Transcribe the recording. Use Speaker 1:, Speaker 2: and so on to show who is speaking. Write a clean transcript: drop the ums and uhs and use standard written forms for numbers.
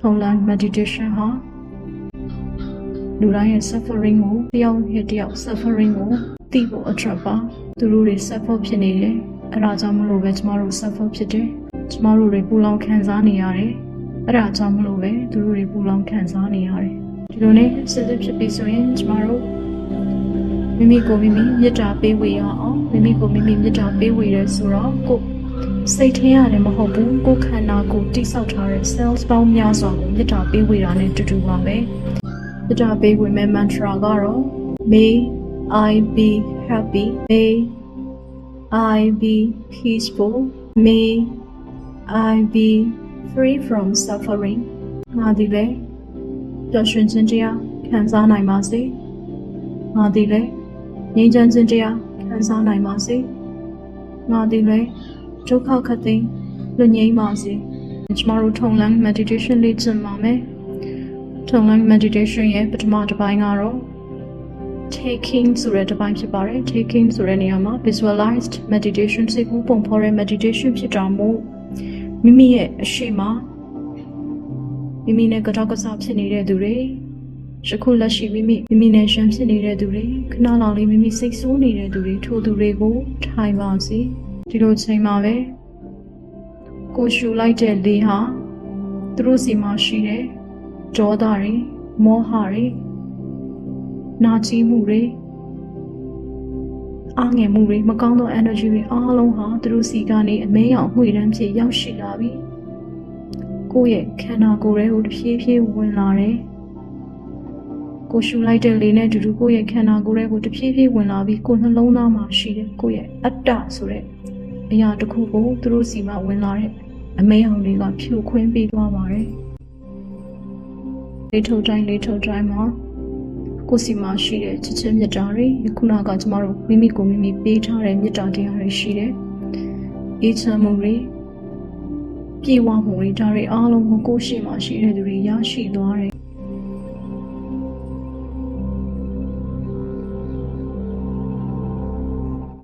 Speaker 1: ထုံလန်း meditation ဟာလူတိုင်းရဲ့ suffering ကိုတယောက်ရဲ့တယောက် suffering ကိုသိဖို့အတွက်ပါသူတို့တွေ suffer ဖြစ်နေတယ်အဲ့ဒါကြောင့်မလို့ပဲကျမတို့ suffer ဖြစ်တယ်ကျမတို့တွေပူလောင်ခံစားနေရတယ်အဲ့ဒါကြောင့်မလို့ပဲသူတို့တွေပူလောင်ခံစားနေရတယ်ဒီလိုနဲ့စစ်စစ်ဖြစ်ပြီးဆိုရင်ကျမတို့မိမိကိုမိမိမေတ္တာပေးဝေရအောင်မိမိကိုမိမိမေတ္တာပေးဝေရဲဆိုတော့ကိုစိတ်ထဲရတယ်မဟုတ်ဘူးကိုခန္ဓာကိုတိဆောက်ထားတဲ့ cells ပေါင်းများစွာကိုမေတ္တာပေးဝေတာနဲ့တူတူပါပဲမေတ္တာပေးဝေမဲ့ mantra ကတော့ May I be happy May I be peaceful May I be free from suffering ငါဒီလေပျော်ရွှင်ခြင်းတရားခံစားနိုင်ပါစေငါဒီလေငြိမ်းချမ်းခြင်းတရားခံစားနိုင်ပါစေငါဒီလေဒုက္ခခတ်သိမ်းလွတ်ငြိမ်းပါစေကျမတို့ထုံလန်း meditation လေ့ကျင့်ပါမယ်ထုံလန်း meditation ရဲ့ပထမတစ်ပိုင်းကတော့ taking ဆိုတဲ့တစ်ပိုင်းဖြစ်ပါတယ် taking ဆိုတဲ့နေရာမှာ visualized meditation စိတ်ကူးပုံဖော်တဲ့ meditation ဖြစ်တာမို့မိမိရဲ့အရှိမမိမိနဲ့ကြောက်ကစားဖြစ်နေတဲ့သူတွေယခုလက်ရှိမိမိနဲ့ရှမ်းဖြစ်နေတဲ့သူတွေခဏလောက်လေးမိမိစိတ်ဆိုးနေတဲ့သူတွေထိုသူတွေကိုထိုင်ပါစေဒီလိုချိန်မှာပဲကိုရှူလိုက်တဲ့လေဟာသူတို့စီမှာရှိတဲ့ဒေါသတွေမောဟတွေနာကျင်မှုတွေအားငယ်မှုတွေမကောင်းသော energy တွေအားလုံးဟာသူတို့စီကနေအမဲရောင်မှွေတမ်းဖြစ်ရောက်ရှိလာပြီကိုယ့်ရဲ့ခန္ဓာကိုယ်ရဲ့ကိုတဖြည်းဖြည်းဝင်လာတယ်ကိုရှူလိုက်တဲ့လေနဲ့တူတူကိုယ့်ရဲ့ခန္ဓာကိုယ်ရဲ့ကိုတဖြည်းဖြည်းဝင်လာပြီးကိုယ်နှလုံးသားမှာရှိတဲ့ကိုယ့်ရဲ့အတ္တဆိုတဲ့အရာတစ်ခုကိုသူတို့စီမှာဝင်လာတဲ့အမဲရောင်တွေကဖြိုခွင်းပေးသွားပါတယ်လေးထုတ်တိုင်းမှာကိုယ်စီမှာရှိတဲ့ချစ်ချင်းမေတ္တာတွေခုနကကျမတို့မိမိကိုမိမိပေးထားတဲ့မေတ္တာတရားတွေရှိတယ်အေးချမ်းမှုတွေပြေဝမှုတွေဒါတွေအားလုံးကိုကိုယ်ရှိမှရှိတဲ့သူတွေရရှိသွားတယ်